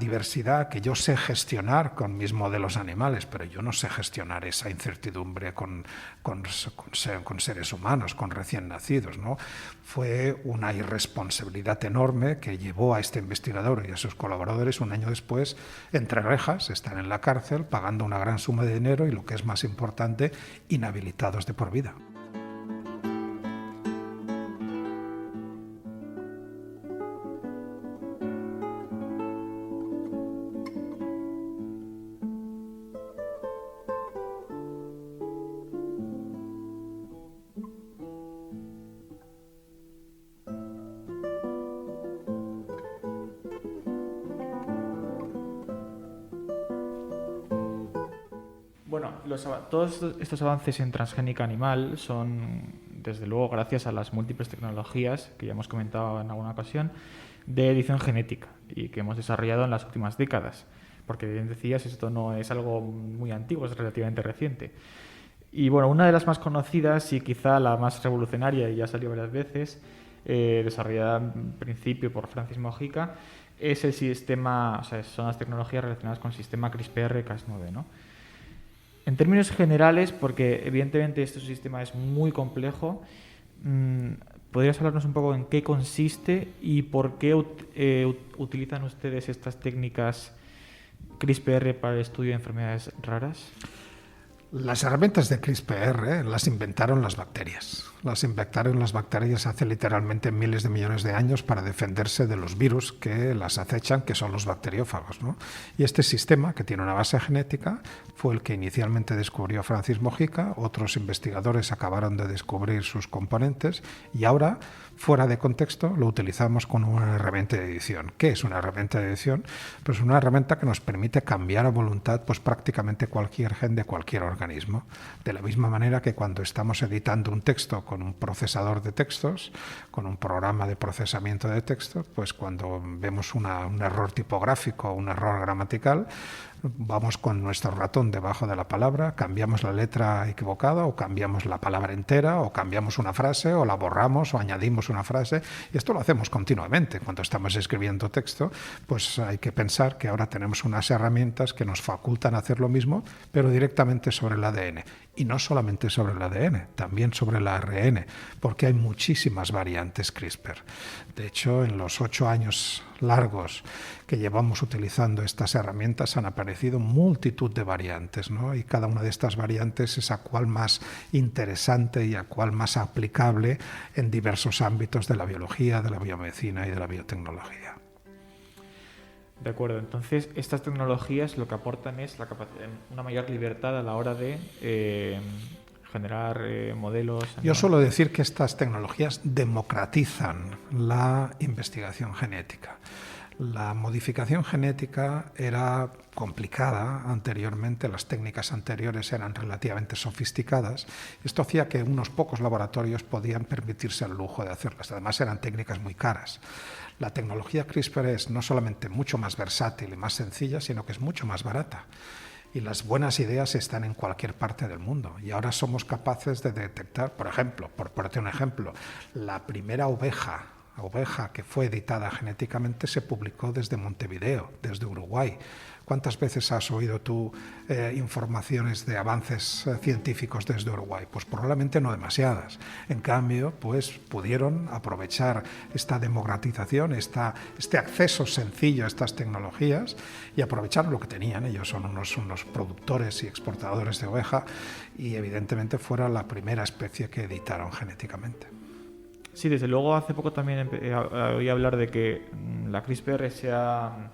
diversidad que yo sé gestionar con mis modelos animales, pero yo no sé gestionar esa incertidumbre con seres humanos, con recién nacidos, ¿no? Fue una irresponsabilidad enorme que llevó a este investigador y a sus colaboradores un año después entre rejas, están en la cárcel pagando una gran suma de dinero y, lo que es más importante, inhabilitados de por vida.
Bueno, todos estos avances en transgénica animal son, desde luego, gracias a las múltiples tecnologías que ya hemos comentado en alguna ocasión de edición genética y que hemos desarrollado en las últimas décadas. Porque, bien decías, esto no es algo muy antiguo, es relativamente reciente. Y bueno, una de las más conocidas y quizá la más revolucionaria, y ya salió varias veces, desarrollada en principio por Francis Mojica, es el sistema, o sea, son las tecnologías relacionadas con el sistema CRISPR-Cas9, ¿no? En términos generales, porque evidentemente este sistema es muy complejo, ¿podrías hablarnos un poco en qué consiste y por qué utilizan ustedes estas técnicas CRISPR para el estudio de enfermedades raras?
Las herramientas de CRISPR las inventaron las bacterias. Las inventaron las bacterias hace literalmente miles de millones de años para defenderse de los virus que las acechan, que son los bacteriófagos, ¿no? Y este sistema, que tiene una base genética, fue el que inicialmente descubrió Francis Mojica. Otros investigadores acabaron de descubrir sus componentes y ahora, fuera de contexto, lo utilizamos como una herramienta de edición. ¿Qué es una herramienta de edición? Pues una herramienta que nos permite cambiar a voluntad pues prácticamente cualquier gen de cualquier organismo. organismo. De la misma manera que cuando estamos editando un texto con un procesador de textos, con un programa de procesamiento de textos, pues cuando vemos un error tipográfico o un error gramatical, vamos con nuestro ratón debajo de la palabra, cambiamos la letra equivocada o cambiamos la palabra entera o cambiamos una frase o la borramos o añadimos una frase. Y esto lo hacemos continuamente. Cuando estamos escribiendo texto, pues hay que pensar que ahora tenemos unas herramientas que nos facultan hacer lo mismo, pero directamente sobre el ADN. Y no solamente sobre el ADN, también sobre el ARN, porque hay muchísimas variantes CRISPR. De hecho, en los 8 años largos que llevamos utilizando estas herramientas han aparecido multitud de variantes, ¿no? Y cada una de estas variantes es a cual más interesante y a cual más aplicable en diversos ámbitos de la biología, de la biomedicina y de la biotecnología.
De acuerdo, entonces estas tecnologías lo que aportan es una mayor libertad a la hora de generar modelos.
Yo suelo decir que estas tecnologías democratizan la investigación genética. La modificación genética era complicada anteriormente, las técnicas anteriores eran relativamente sofisticadas. Esto hacía que unos pocos laboratorios podían permitirse el lujo de hacerlas. Además, eran técnicas muy caras. La tecnología CRISPR es no solamente mucho más versátil y más sencilla, sino que es mucho más barata. Y las buenas ideas están en cualquier parte del mundo. Y ahora somos capaces de detectar, por ejemplo, por ponerte un ejemplo, la primera oveja que fue editada genéticamente se publicó desde Montevideo, desde Uruguay. ¿Cuántas veces has oído tú informaciones de avances científicos desde Uruguay? Pues probablemente no demasiadas. En cambio, pues pudieron aprovechar esta democratización, este acceso sencillo a estas tecnologías y aprovechar lo que tenían. Ellos son unos productores y exportadores de oveja y evidentemente fueron la primera especie que editaron genéticamente.
Sí, desde luego hace poco también oí hablar de que la CRISPR ha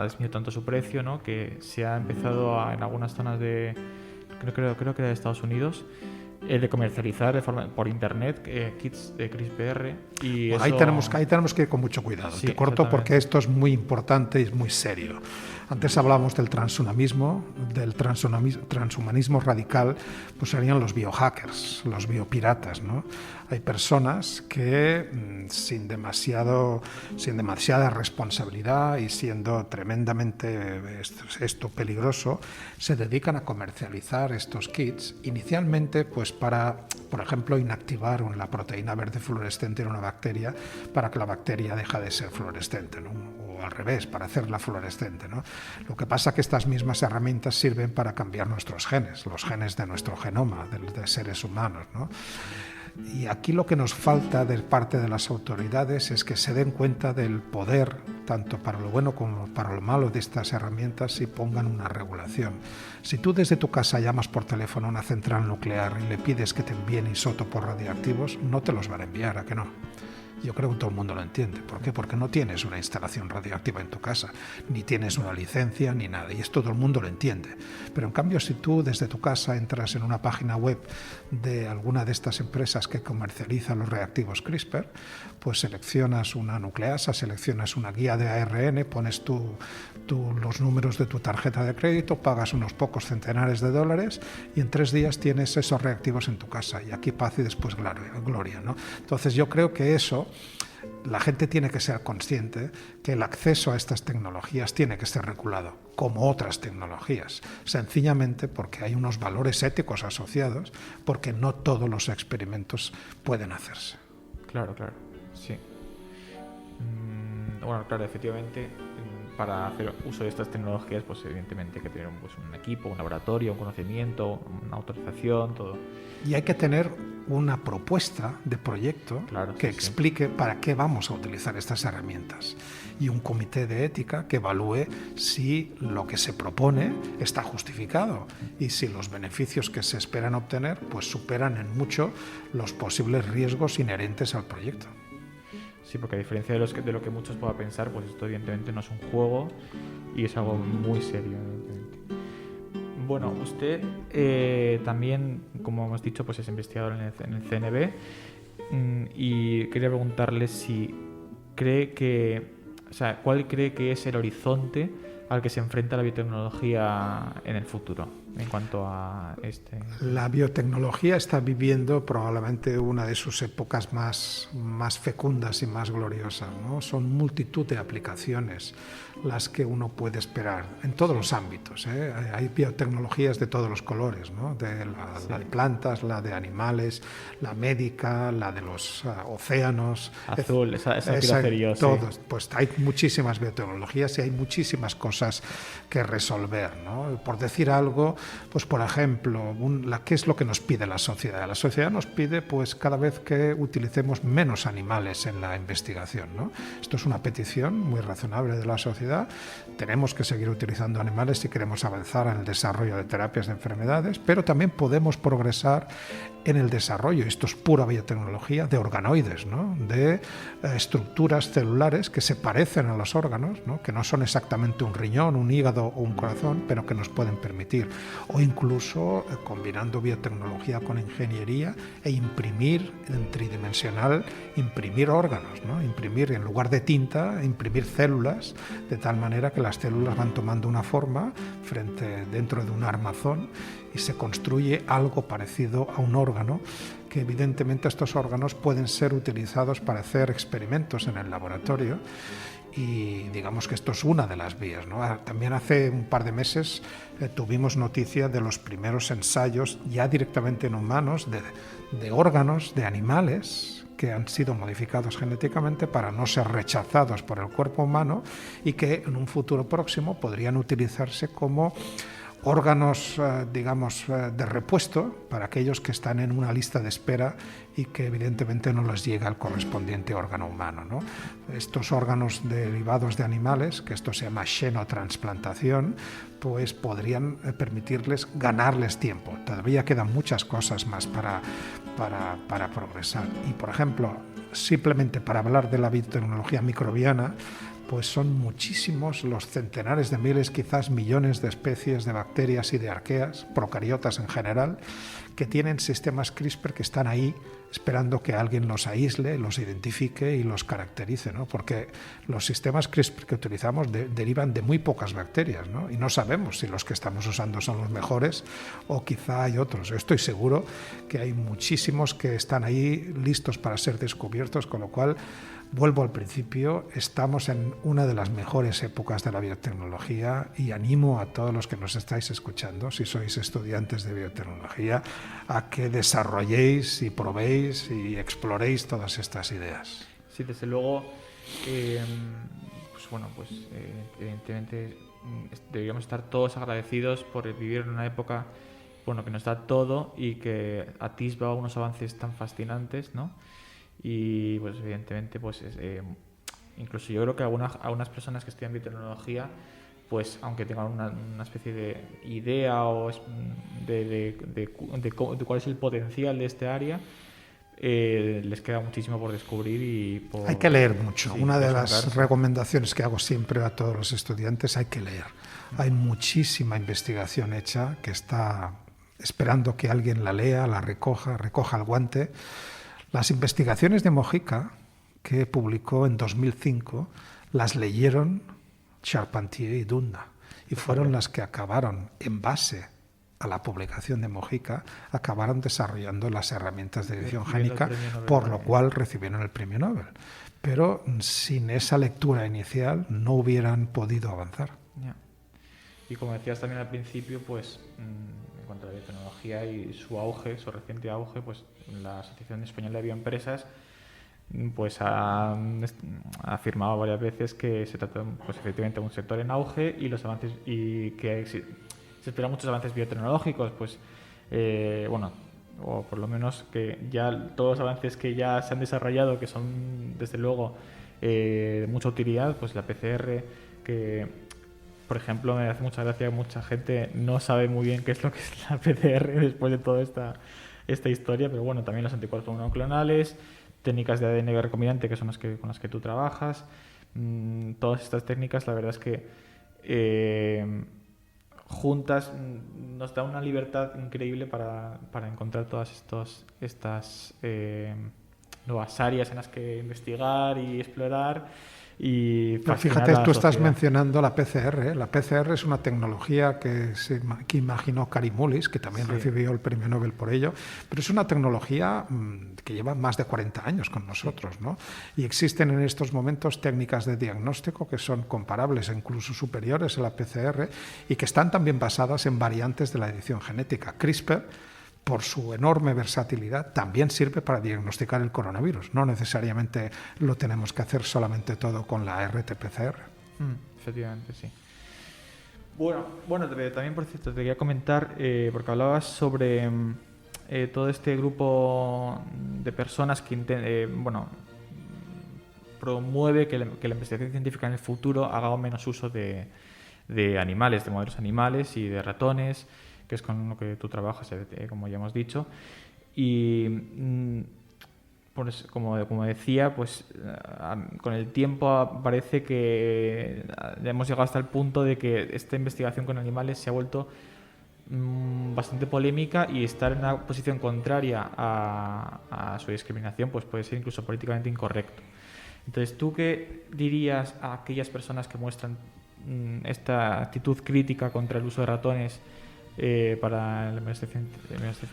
disminuido tanto su precio, ¿no? Que se ha empezado en algunas zonas creo que era de Estados Unidos, de comercializar por internet kits de CRISPR. Y
bueno,
eso...
ahí tenemos que ir con mucho cuidado.
Sí,
te corto porque esto es muy importante y es muy serio. Antes hablábamos del transhumanismo radical, pues serían los biohackers, los biopiratas, ¿no? Hay personas que sin demasiada responsabilidad y siendo tremendamente peligroso, se dedican a comercializar estos kits, inicialmente pues para, por ejemplo, inactivar la proteína verde fluorescente en una bacteria para que la bacteria deje de ser fluorescente, ¿no? O al revés, para hacerla fluorescente, ¿no? Lo que pasa es que estas mismas herramientas sirven para cambiar nuestros genes, los genes de nuestro genoma, de seres humanos, ¿no? Y aquí lo que nos falta de parte de las autoridades es que se den cuenta del poder, tanto para lo bueno como para lo malo de estas herramientas, y pongan una regulación. Si tú desde tu casa llamas por teléfono a una central nuclear y le pides que te envíen isótopos radiactivos, no te los van a enviar, ¿a que no? Yo creo que todo el mundo lo entiende. ¿Por qué? Porque no tienes una instalación radioactiva en tu casa, ni tienes una licencia, ni nada. Y esto todo el mundo lo entiende. Pero en cambio, si tú desde tu casa entras en una página web de alguna de estas empresas que comercializan los reactivos CRISPR, pues seleccionas una nucleasa, seleccionas una guía de ARN, pones los números de tu tarjeta de crédito, pagas unos pocos centenares de dólares y en 3 días tienes esos reactivos en tu casa. Y aquí paz y después gloria, ¿no? Entonces yo creo que la gente tiene que ser consciente que el acceso a estas tecnologías tiene que ser regulado, como otras tecnologías, sencillamente porque hay unos valores éticos asociados, porque no todos los experimentos pueden hacerse.
Claro, sí. Bueno, claro, efectivamente, para hacer uso de estas tecnologías, pues evidentemente hay que tener un equipo, un laboratorio, un conocimiento, una autorización, todo.
Y hay que tener una propuesta de proyecto que explique para qué vamos a utilizar estas herramientas y un comité de ética que evalúe si lo que se propone está justificado y si los beneficios que se esperan obtener pues superan en mucho los posibles riesgos inherentes al proyecto.
Sí, porque a diferencia de lo que muchos puedan pensar, pues esto evidentemente no es un juego y es algo muy serio, evidentemente. Bueno, usted también, como hemos dicho, pues es investigador en el CNV y quería preguntarle si ¿cuál cree que es el horizonte al que se enfrenta la biotecnología en el futuro? en cuanto a este?
La biotecnología está viviendo probablemente una de sus épocas más fecundas y más gloriosas, ¿no? Son multitud de aplicaciones las que uno puede esperar en todos los ámbitos, ¿eh? Hay biotecnologías de todos los colores, ¿no? La de plantas, la de animales, la médica, la de los océanos.
Azul, esa quiero hacer yo,
todos.
sí.
Pues hay muchísimas biotecnologías y hay muchísimas cosas que resolver, ¿no? Por decir algo, pues por ejemplo, ¿qué es lo que nos pide la sociedad? La sociedad nos pide pues cada vez que utilicemos menos animales en la investigación, ¿no? Esto es una petición muy razonable de la sociedad. Tenemos que seguir utilizando animales si queremos avanzar en el desarrollo de terapias de enfermedades, pero también podemos progresar en el desarrollo, esto es pura biotecnología, de organoides, ¿no? De estructuras celulares que se parecen a los órganos, ¿no? Que no son exactamente un riñón, un hígado o un corazón, pero que nos pueden permitir, o incluso combinando biotecnología con ingeniería e imprimir en tridimensional, imprimir órganos, ¿no? Imprimir en lugar de tinta, imprimir células, de tal manera que las células van tomando una forma dentro de un armazón y se construye algo parecido a un órgano, que evidentemente estos órganos pueden ser utilizados para hacer experimentos en el laboratorio, y digamos que esto es una de las vías, ¿no? También hace un par de meses tuvimos noticia de los primeros ensayos ya directamente en humanos de órganos de animales que han sido modificados genéticamente para no ser rechazados por el cuerpo humano y que en un futuro próximo podrían utilizarse como órganos, digamos, de repuesto para aquellos que están en una lista de espera y que evidentemente no les llega el correspondiente órgano humano, ¿no? Estos órganos derivados de animales, que esto se llama xenotransplantación, pues podrían permitirles ganarles tiempo. Todavía quedan muchas cosas más para progresar. Y, por ejemplo, simplemente para hablar de la biotecnología microbiana, pues son muchísimos, los centenares de miles, quizás millones de especies de bacterias y de arqueas, procariotas en general, que tienen sistemas CRISPR que están ahí esperando que alguien los aísle, los identifique y los caracterice, ¿no? Porque los sistemas CRISPR que utilizamos derivan de muy pocas bacterias, ¿no? Y no sabemos si los que estamos usando son los mejores o quizá hay otros. Yo estoy seguro que hay muchísimos que están ahí listos para ser descubiertos, con lo cual, vuelvo al principio, estamos en una de las mejores épocas de la biotecnología y animo a todos los que nos estáis escuchando, si sois estudiantes de biotecnología, a que desarrolléis y probéis y exploréis todas estas ideas.
Sí, desde luego, pues bueno, pues evidentemente deberíamos estar todos agradecidos por vivir en una época, bueno, que nos da todo y que atisba unos avances tan fascinantes, ¿no? Y pues evidentemente pues incluso yo creo que algunas personas que estudian biotecnología, pues aunque tengan una especie de idea o de cuál es el potencial de este área, les queda muchísimo por descubrir y
hay que leer mucho.
Sí,
una de las recomendaciones que hago siempre a todos los estudiantes: hay que leer. Hay muchísima investigación hecha que está esperando que alguien la lea, la recoja el guante. Las investigaciones de Mojica, que publicó en 2005, las leyeron Charpentier y Doudna, y fueron las que acabaron, en base a la publicación de Mojica, acabaron desarrollando las herramientas de edición génica, por lo cual recibieron el premio Nobel. Pero sin esa lectura inicial no hubieran podido avanzar.
Yeah. Y como decías también al principio, pues en cuanto a la biotecnología y su auge, su reciente auge, pues la Asociación Española de Bioempresas pues ha afirmado varias veces que se trata, pues efectivamente, de un sector en auge y los avances, y que se esperan muchos avances biotecnológicos, pues bueno, o por lo menos que ya todos los avances que ya se han desarrollado, que son desde luego de mucha utilidad, pues la PCR, que por ejemplo me hace mucha gracia que mucha gente no sabe muy bien qué es lo que es la PCR después de toda esta historia, pero bueno, también los anticuerpos monoclonales, técnicas de ADN recombinante, que son con las que tú trabajas, todas estas técnicas, la verdad es que juntas nos da una libertad increíble para encontrar todas estas nuevas áreas en las que investigar y explorar, y
Pero
fascinar
fíjate,
a la
tú estás
sociedad.
mencionando la PCR. La PCR es una tecnología que imaginó Kary Mullis, que también
Sí.
recibió el premio Nobel por ello, pero es una tecnología que lleva más de 40 años con nosotros, ¿no? Y existen en estos momentos técnicas de diagnóstico que son comparables e incluso superiores a la PCR y que están también basadas en variantes de la edición genética. CRISPR, por su enorme versatilidad, también sirve para diagnosticar el coronavirus. No necesariamente lo tenemos que hacer solamente todo con la RT-PCR.
Efectivamente, sí. Bueno, también por cierto, te quería comentar, porque hablabas sobre todo este grupo de personas que promueve que la investigación científica en el futuro haga menos uso de animales, de modelos animales y de ratones, que es con lo que tú trabajas, como ya hemos dicho. Y pues, como decía, pues con el tiempo parece que ya hemos llegado hasta el punto de que esta investigación con animales se ha vuelto bastante polémica, y estar en una posición contraria a su discriminación pues puede ser incluso políticamente incorrecto. Entonces, ¿tú qué dirías a aquellas personas que muestran esta actitud crítica contra el uso de ratones para la investigación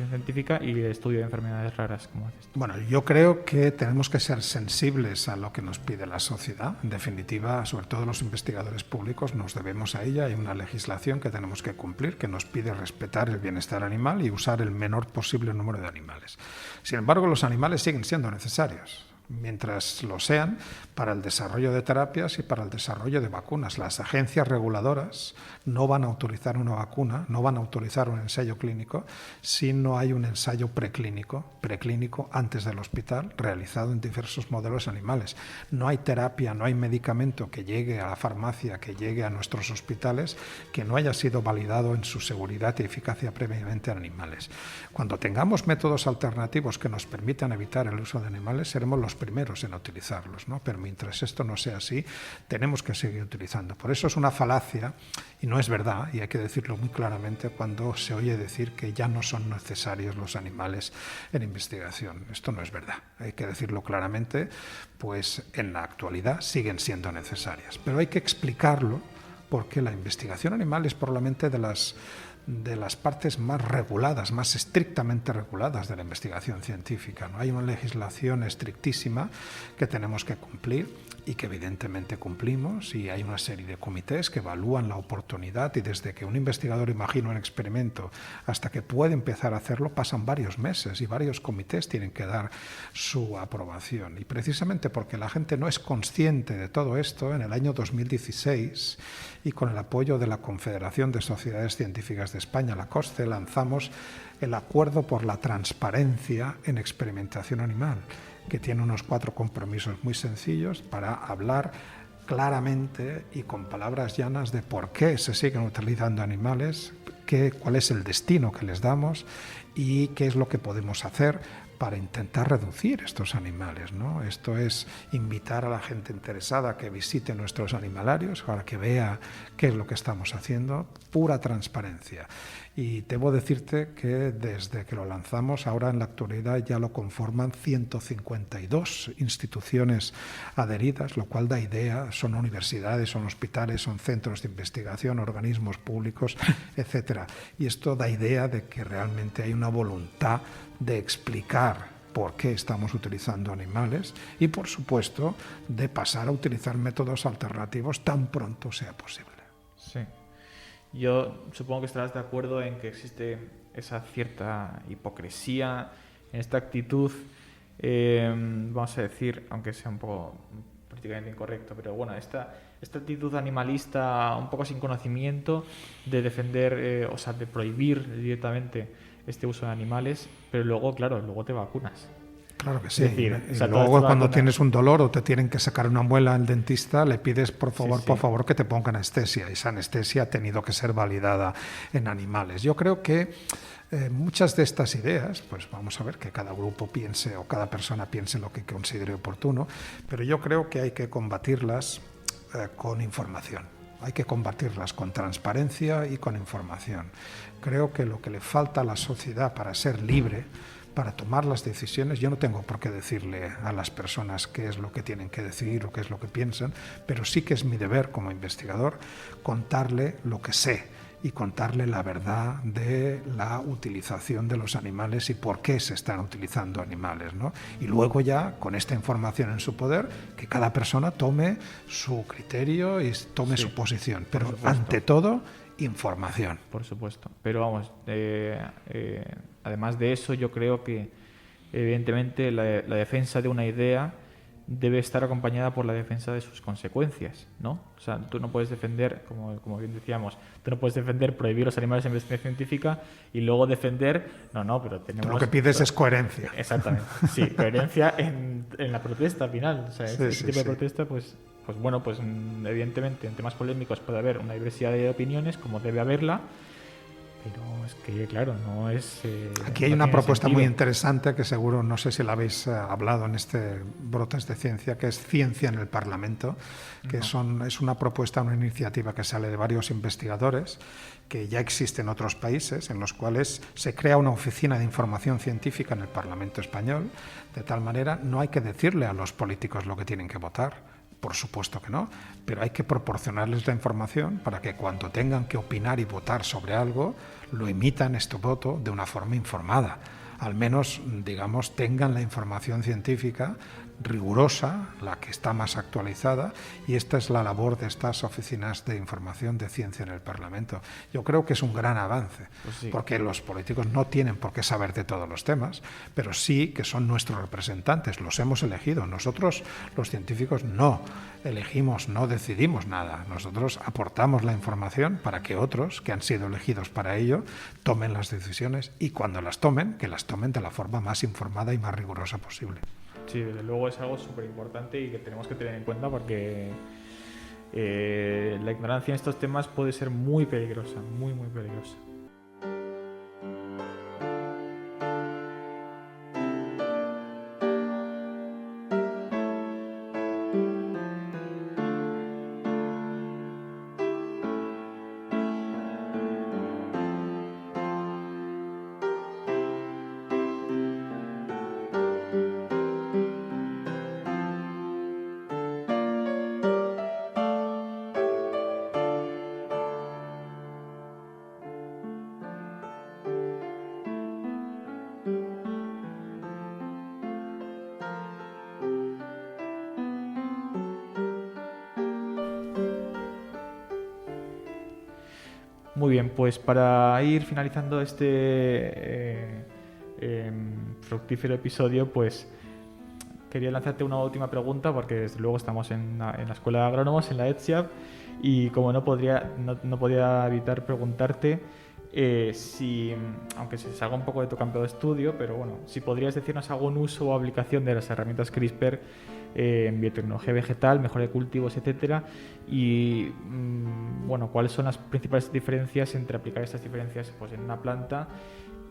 científica y el estudio de enfermedades raras, como haces tú?
Bueno, yo creo que tenemos que ser sensibles a lo que nos pide la sociedad. En definitiva, sobre todo los investigadores públicos nos debemos a ella. Hay una legislación que tenemos que cumplir que nos pide respetar el bienestar animal y usar el menor posible número de animales. Sin embargo, los animales siguen siendo necesarios, mientras lo sean, para el desarrollo de terapias y para el desarrollo de vacunas. Las agencias reguladoras no van a autorizar una vacuna, no van a autorizar un ensayo clínico si no hay un ensayo preclínico antes del hospital, realizado en diversos modelos animales. No hay terapia, no hay medicamento que llegue a la farmacia, que llegue a nuestros hospitales, que no haya sido validado en su seguridad y eficacia previamente en animales. Cuando tengamos métodos alternativos que nos permitan evitar el uso de animales, seremos los primeros en utilizarlos, ¿no? Pero mientras esto no sea así, tenemos que seguir utilizando. Por eso es una falacia, y no es verdad, y hay que decirlo muy claramente, cuando se oye decir que ya no son necesarios los animales en investigación. Esto no es verdad. Hay que decirlo claramente, pues en la actualidad siguen siendo necesarias. Pero hay que explicarlo, porque la investigación animal es probablemente de las partes más reguladas, más estrictamente reguladas de la investigación científica, ¿no? Hay una legislación estrictísima que tenemos que cumplir y que evidentemente cumplimos, y hay una serie de comités que evalúan la oportunidad, y desde que un investigador imagina un experimento hasta que puede empezar a hacerlo pasan varios meses, y varios comités tienen que dar su aprobación. Y precisamente porque la gente no es consciente de todo esto, en el año 2016, y con el apoyo de la Confederación de Sociedades Científicas de España, la COSCE, lanzamos el Acuerdo por la Transparencia en Experimentación Animal, que tiene unos 4 compromisos muy sencillos para hablar claramente y con palabras llanas de por qué se siguen utilizando animales, cuál es el destino que les damos y qué es lo que podemos hacer para intentar reducir estos animales, ¿no? Esto es invitar a la gente interesada a que visite nuestros animalarios para que vea qué es lo que estamos haciendo, pura transparencia. Y debo decirte que desde que lo lanzamos, ahora en la actualidad ya lo conforman 152 instituciones adheridas, lo cual da idea, son universidades, son hospitales, son centros de investigación, organismos públicos, etcétera. Y esto da idea de que realmente hay una voluntad de explicar por qué estamos utilizando animales y, por supuesto, de pasar a utilizar métodos alternativos tan pronto sea posible.
Sí. Yo supongo que estarás de acuerdo en que existe esa cierta hipocresía en esta actitud, vamos a decir, aunque sea un poco políticamente incorrecto, pero bueno, esta actitud animalista un poco sin conocimiento de defender, o sea, de prohibir directamente este uso de animales, pero luego, claro, luego te vacunas.
Claro que sí.
Es decir,
y
o sea,
luego cuando tienes un dolor o te tienen que sacar una muela al dentista, le pides por favor que te ponga anestesia. Y esa anestesia ha tenido que ser validada en animales. Yo creo que muchas de estas ideas, pues vamos a ver que cada grupo piense o cada persona piense lo que considere oportuno, pero yo creo que hay que combatirlas con información. Hay que combatirlas con transparencia y con información. Creo que lo que le falta a la sociedad para ser libre, para tomar las decisiones. Yo no tengo por qué decirle a las personas qué es lo que tienen que decidir o qué es lo que piensan, pero sí que es mi deber como investigador contarle lo que sé y contarle la verdad de la utilización de los animales y por qué se están utilizando animales, ¿no? Y luego ya, con esta información en su poder, que cada persona tome su criterio y tome su posición. Pero ante todo, información.
Por supuesto. Pero vamos, además de eso, yo creo que evidentemente la defensa de una idea debe estar acompañada por la defensa de sus consecuencias, ¿no? O sea, tú no puedes defender, como bien decíamos, tú no puedes defender prohibir los animales en investigación científica y luego defender, pero tenemos...
Tú lo que pides es coherencia.
Exactamente, sí, coherencia en la protesta final. O sea, ese tipo de protesta, pues evidentemente en temas polémicos puede haber una diversidad de opiniones, como debe haberla, pero es que, claro, no es...
Aquí hay una propuesta muy interesante que seguro, no sé si la habéis hablado en este Brotes de Ciencia, que es Ciencia en el Parlamento, que es una propuesta, una iniciativa que sale de varios investigadores, que ya existe en otros países, en los cuales se crea una oficina de información científica en el Parlamento español, de tal manera no hay que decirle a los políticos lo que tienen que votar. Por supuesto que no, pero hay que proporcionarles la información para que cuando tengan que opinar y votar sobre algo, lo emitan este voto de una forma informada. Al menos, digamos, tengan la información científica rigurosa, la que está más actualizada, y esta es la labor de estas oficinas de información de ciencia en el Parlamento. Yo creo que es un gran avance, porque los políticos no tienen por qué saber de todos los temas, pero sí que son nuestros representantes, los hemos elegido. Nosotros, los científicos, no elegimos, no decidimos nada. Nosotros aportamos la información para que otros, que han sido elegidos para ello, tomen las decisiones, y cuando las tomen, que las tomen de la forma más informada y más rigurosa posible.
Sí, desde luego es algo súper importante y que tenemos que tener en cuenta, porque la ignorancia en estos temas puede ser muy peligrosa, muy, muy peligrosa. Muy bien, pues para ir finalizando este fructífero episodio, pues quería lanzarte una última pregunta, porque desde luego estamos en la Escuela de Agrónomos, en la ETSIAB, y como no podía evitar preguntarte si, aunque se salga un poco de tu campo de estudio, pero bueno, si podrías decirnos algún uso o aplicación de las herramientas CRISPR en biotecnología vegetal, mejora de cultivos, etcétera, y cuáles son las principales diferencias entre aplicar estas diferencias pues en una planta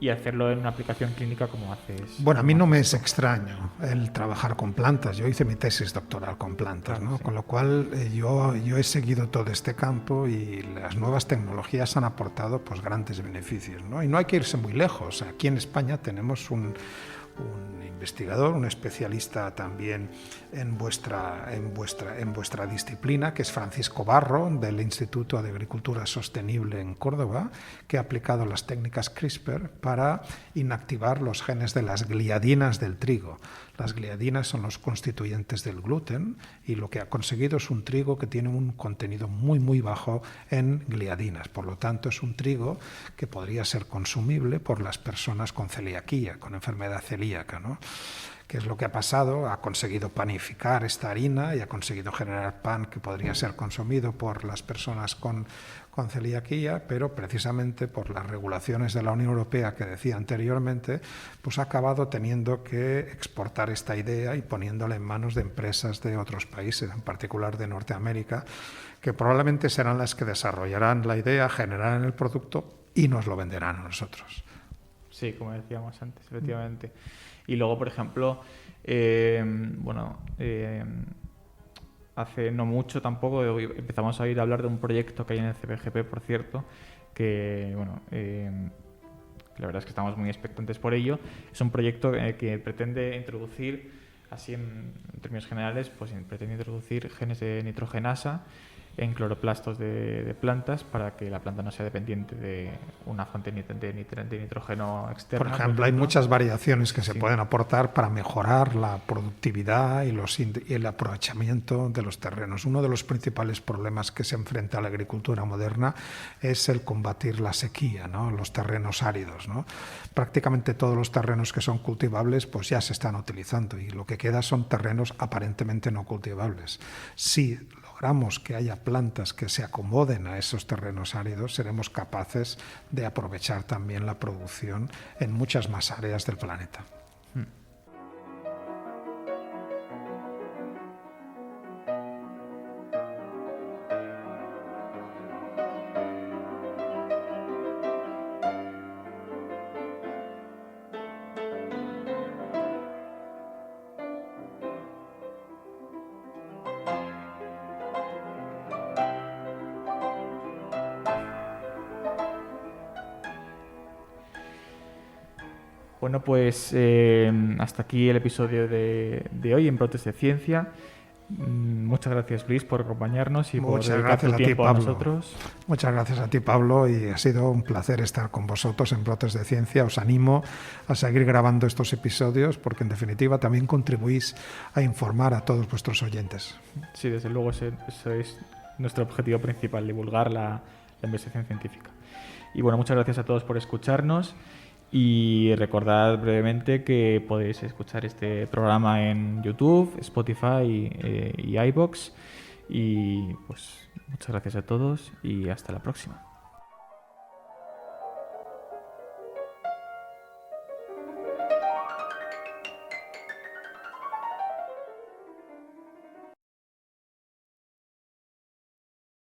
y hacerlo en una aplicación clínica como haces.
Bueno, a mí no me es extraño el trabajar con plantas. Yo hice mi tesis doctoral con plantas,
claro,
¿no? Sí. Con lo cual yo he seguido todo este campo, y las nuevas tecnologías han aportado pues grandes beneficios, ¿no? Y no hay que irse muy lejos. Aquí en España tenemos un investigador, un especialista también en vuestra disciplina, que es Francisco Barro, del Instituto de Agricultura Sostenible en Córdoba, que ha aplicado las técnicas CRISPR para inactivar los genes de las gliadinas del trigo. Las gliadinas son los constituyentes del gluten, y lo que ha conseguido es un trigo que tiene un contenido muy, muy bajo en gliadinas. Por lo tanto, es un trigo que podría ser consumible por las personas con celiaquía, con enfermedad celíaca, ¿no? ¿Qué es lo que ha pasado? Ha conseguido panificar esta harina y ha conseguido generar pan que podría ser consumido por las personas con celiaquía, pero precisamente por las regulaciones de la Unión Europea que decía anteriormente, pues ha acabado teniendo que exportar esta idea y poniéndola en manos de empresas de otros países, en particular de Norteamérica, que probablemente serán las que desarrollarán la idea, generarán el producto y nos lo venderán a nosotros.
Sí, como decíamos antes, efectivamente. Y luego, por ejemplo, hace no mucho tampoco empezamos a oír hablar de un proyecto que hay en el CPGP, por cierto, que La verdad es que estamos muy expectantes por ello. Es un proyecto que pretende introducir, así en términos generales, pues pretende introducir genes de nitrogenasa en cloroplastos de plantas para que la planta no sea dependiente de una fuente de nitrógeno externa.
Por ejemplo, hay muchas variaciones que se pueden aportar para mejorar la productividad y el aprovechamiento de los terrenos. Uno de los principales problemas que se enfrenta a la agricultura moderna es el combatir la sequía, ¿no? Los terrenos áridos, ¿no? Prácticamente todos los terrenos que son cultivables pues ya se están utilizando y lo que queda son terrenos aparentemente no cultivables. Si logramos que haya plantas que se acomoden a esos terrenos áridos, seremos capaces de aprovechar también la producción en muchas más áreas del planeta.
Bueno, pues hasta aquí el episodio de hoy en Brotes de Ciencia. Muchas gracias, Luis, por acompañarnos y por dedicar tu tiempo a nosotros.
Muchas gracias a ti, Pablo, y ha sido un placer estar con vosotros en Brotes de Ciencia. Os animo a seguir grabando estos episodios porque, en definitiva, también contribuís a informar a todos vuestros oyentes.
Sí, desde luego, eso es nuestro objetivo principal, divulgar la investigación científica. Y bueno, muchas gracias a todos por escucharnos. Y recordad brevemente que podéis escuchar este programa en YouTube, Spotify y iVoox. Y pues muchas gracias a todos y hasta la próxima.